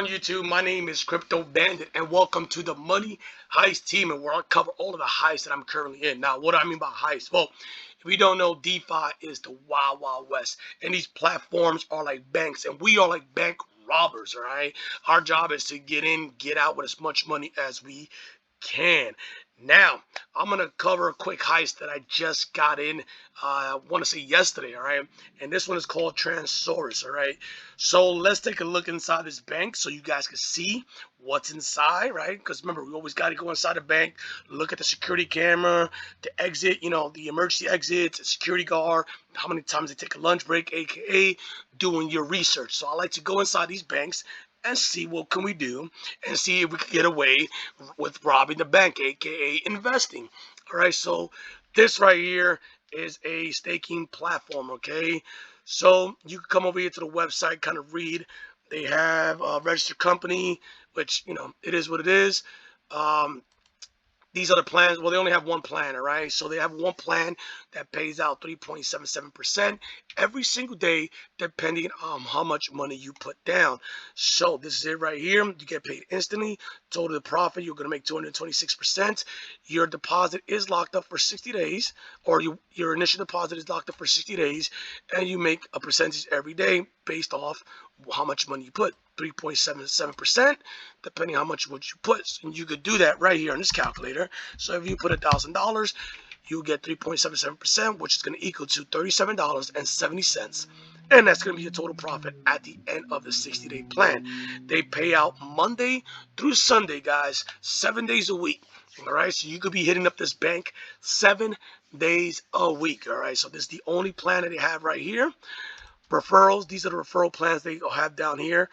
On YouTube, my name is Crypto Bandit, and welcome to the Money Heist team, and where I cover all of the heists that I'm currently in. Now, what do I mean by heist? Well, if you don't know, DeFi is the wild, wild west, and these platforms are like banks, and we are like bank robbers. All right, our job is to get in, get out with as much money as we can. Now, I'm going to cover a quick heist that I just got in, I want to say yesterday, all right? And this one is called Transorous, all right? So let's take a look inside this bank so you guys can see what's inside, right? Because remember, we always got to go inside the bank, look at the security camera, the exit, the emergency exits, the security guard, how many times they take a lunch break, aka doing your research. So I like to go inside these banks and see what can we do and see if we can get away with robbing the bank, aka investing. All right, so this right here is a staking platform. Okay, so you can come over here to the website, kind of read. They have a registered company, which it is what it is. These are the plans. Well, they only have one plan, all right? So they have one plan that pays out 3.77% every single day, depending on how much money you put down. So this is it right here. You get paid instantly. Total profit, you're going to make 226%. Your deposit is locked up for 60 days, or your initial deposit is locked up for 60 days, and you make a percentage every day based off how much money you put. 3.77%, depending how much would you put. And you could do that right here on this calculator. So if you put $1,000, you'll get 3.77%, which is going to equal to $37.70. And that's going to be your total profit at the end of the 60-day plan. They pay out Monday through Sunday, guys, 7 days a week. All right, so you could be hitting up this bank 7 days a week. All right, so this is the only plan that they have right here. Referrals, these are the referral plans they have down here.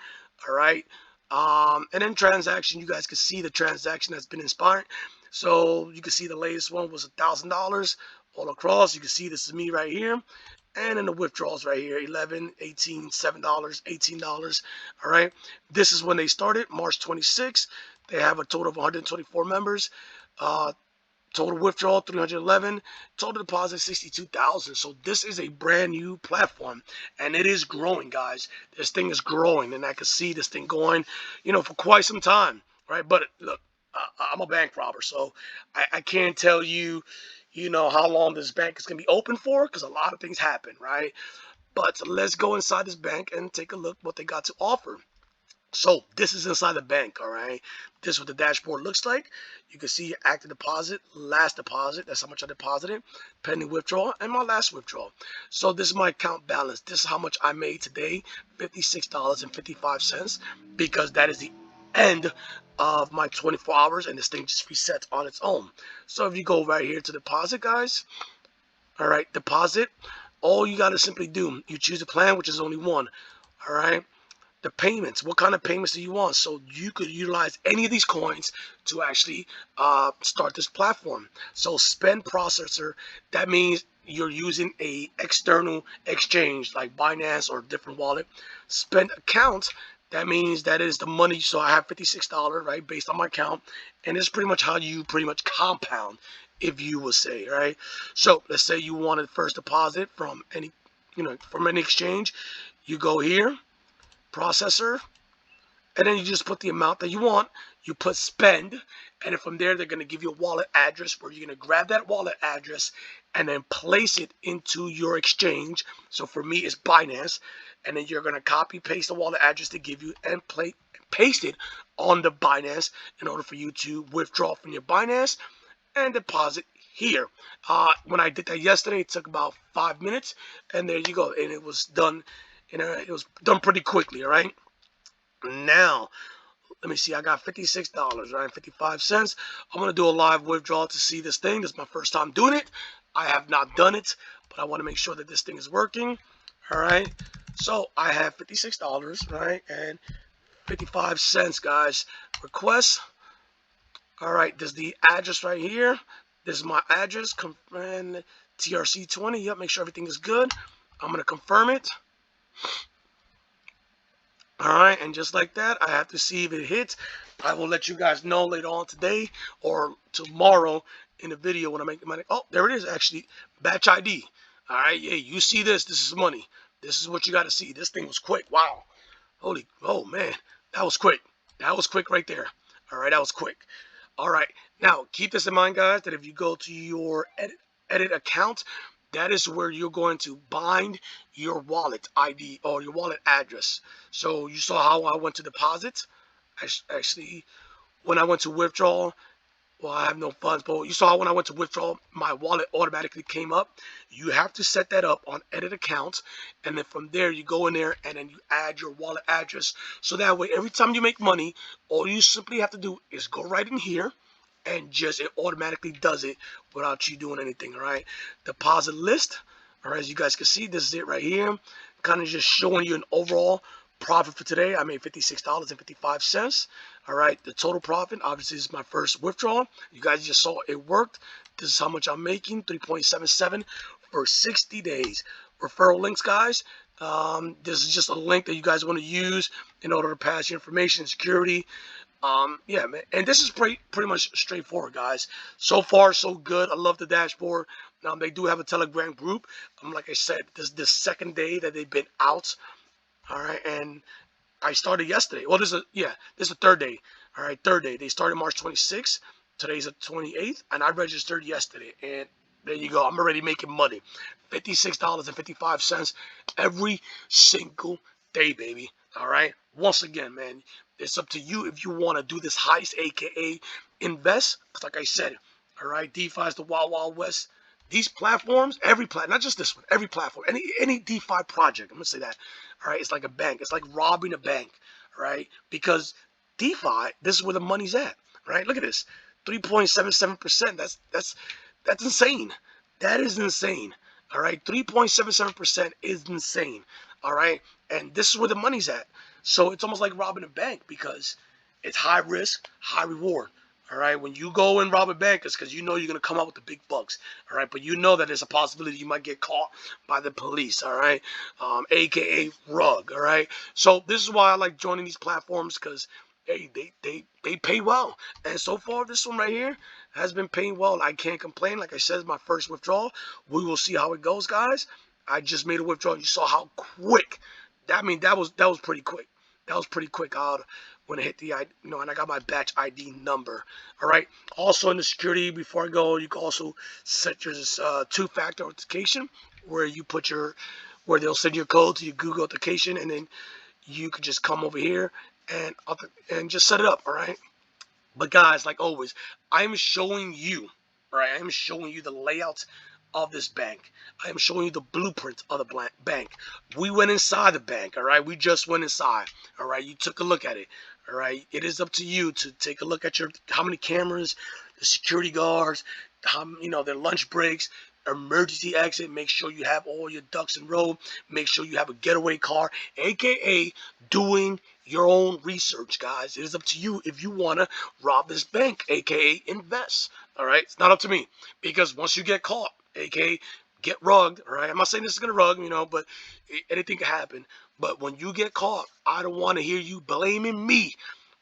All right, and then transaction, you guys can see the transaction that's been inspired. So you can see the latest one was $1,000 all across. You can see this is me right here, and then the withdrawals right here, 11, 18, $7, $18. All right, this is when they started, March 26th. They have a total of 124 members. Total withdrawal 311, total deposit 62,000. So this is a brand new platform, and it is growing, guys. This thing is growing, and I can see this thing going, for quite some time, right? But look, I'm a bank robber, so I can't tell you, how long this bank is gonna be open for, because a lot of things happen, right? But let's go inside this bank and take a look what they got to offer. So this is inside the bank, all right? This is what the dashboard looks like. You can see active deposit, last deposit, that's how much I deposited, pending withdrawal, and my last withdrawal. So this is my account balance. This is how much I made today, $56.55, because that is the end of my 24 hours, and this thing just resets on its own. So if you go right here to deposit, guys, all right, deposit, all you got to simply do, you choose a plan, which is only one, all right? The payments, what kind of payments do you want? So you could utilize any of these coins to actually start this platform. So spend processor, that means you're using a external exchange like Binance or a different wallet. Spend account, that means that is the money. So I have $56, right, based on my account, and it's pretty much how you pretty much compound, if you would say, right? So let's say you wanted first deposit from any, from any exchange. You go here, processor, and then you just put the amount that you want. You put spend, and then from there they're going to give you a wallet address where you're going to grab that wallet address and then place it into your exchange. So for me it's Binance, and then you're going to copy paste the wallet address to give you and paste it on the Binance in order for you to withdraw from your Binance and deposit here. When I did that yesterday, it took about 5 minutes, and there you go, and it was done. It was done pretty quickly, all right? Now, let me see. I got $56, right? 55 cents. I'm going to do a live withdrawal to see this thing. This is my first time doing it. I have not done it, but I want to make sure that this thing is working, all right? So I have $56, right? And 55 cents, guys. Request. All right, there's the address right here. This is my address. And TRC20. Yep, make sure everything is good. I'm going to confirm it. All right, and just like that, I have to see if it hits. I will let you guys know later on today or tomorrow in the video when I make the money. Oh, there it is, actually. Batch ID. All right, yeah, you see this. This is money. This is what you got to see. This thing was quick. Wow. Oh, man. That was quick. That was quick right there. All right, that was quick. All right, now keep this in mind, guys, that if you go to your edit account, that is where you're going to bind your wallet ID or your wallet address. So you saw how I went to deposit. Actually, when I went to withdraw, well, I have no funds, but you saw when I went to withdraw, my wallet automatically came up. You have to set that up on edit accounts, and then from there you go in there and then you add your wallet address. So that way, every time you make money, all you simply have to do is go right in here and just it automatically does it without you doing anything. All right, deposit list. All right, as you guys can see, this is it right here. Kind of just showing you an overall profit for today. I made $56.55. All right, the total profit obviously is my first withdrawal. You guys just saw it worked. This is how much I'm making, 3.77 for 60 days. Referral links, guys. This is just a link that you guys want to use in order to pass your information, security. Yeah, man, and this is pretty much straightforward, guys. So far so good. I love the dashboard. They do have a Telegram group. Like I said, this is the second day that they've been out. All right, and I started yesterday. Well, this is the third day. All right, third day. They started March 26th. Today's the 28th, and I registered yesterday. And there you go. I'm already making money. $56.55 every single day, baby. All right. Once again, man, it's up to you if you want to do this heist, aka invest. Because like I said, all right, DeFi is the wild, wild west. These platforms, every platform, not just this one, every platform, any DeFi project, I'm gonna say that. All right, it's like a bank. It's like robbing a bank, right? Because DeFi, this is where the money's at, right? Look at this, 3.77%. That's insane. That is insane. All right, 3.77% is insane. All right, and this is where the money's at. So it's almost like robbing a bank because it's high risk, high reward. All right, when you go and rob a bank, it's because you know you're going to come out with the big bucks. All right, but you know that there's a possibility you might get caught by the police. All right, aka rug. All right, so this is why I like joining these platforms because hey, they pay well. And so far, this one right here has been paying well. I can't complain. Like I said, it's my first withdrawal. We will see how it goes, guys. I just made a withdrawal. You saw how quick. That was pretty quick. That was pretty quick. When I hit the and I got my batch ID number. All right. Also in the security, before I go, you can also set your two-factor authentication where you put where they'll send your code to your Google authentication, and then you could just come over here and just set it up. All right. But guys, like always, I'm showing you, all right, I'm showing you the layout of this bank. I am showing you the blueprint of the bank. We went inside the bank, all right? We just went inside, all right? You took a look at it, all right? It is up to you to take a look at how many cameras, the security guards, their lunch breaks, emergency exit. Make sure you have all your ducks in a row. Make sure you have a getaway car, aka doing your own research, guys. It is up to you if you want to rob this bank, aka invest. All right, it's not up to me because once you get caught, aka get rugged, all right. I'm not saying this is gonna rug, but anything can happen. But when you get caught, I don't want to hear you blaming me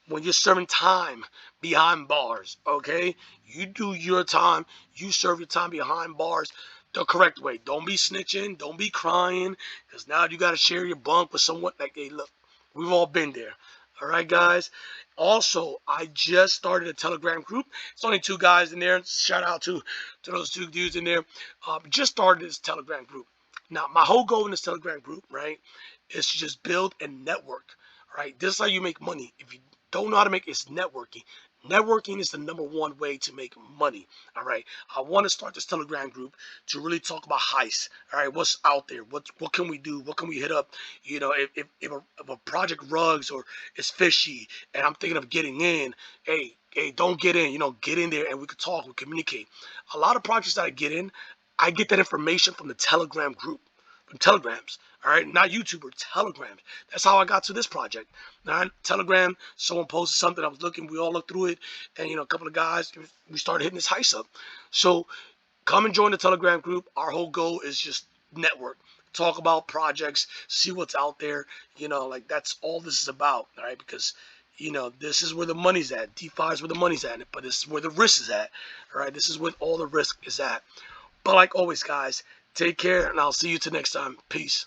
when you're serving time behind bars, okay? You do your time, you serve your time behind bars the correct way. Don't be snitching, don't be crying, because now you got to share your bunk with someone like, hey, look, we've all been there. All right, guys. Also, I just started a Telegram group. It's only 2 guys in there. Shout out to those 2 dudes in there. Just started this Telegram group. Now, my whole goal in this Telegram group, right, is to just build a network. Right? This is how you make money. If you don't know how to make it, it's networking. Networking is the #1 way to make money. All right. I want to start this Telegram group to really talk about Heist. All right. What's out there? What can we do? What can we hit up? If a project rugs or is fishy and I'm thinking of getting in, hey, don't get in. Get in there and we can talk. We communicate. A lot of projects that I get in, I get that information from the Telegram group, from Telegrams. All right, not YouTube or Telegram. That's how I got to this project. Now, Telegram, someone posted something. I was looking. We all looked through it, and a couple of guys, we started hitting this heist up. So, come and join the Telegram group. Our whole goal is just network, talk about projects, see what's out there. Like that's all this is about. All right, because this is where the money's at. DeFi is where the money's at, but this is where the risk is at. All right, this is where all the risk is at. But like always, guys, take care, and I'll see you till next time. Peace.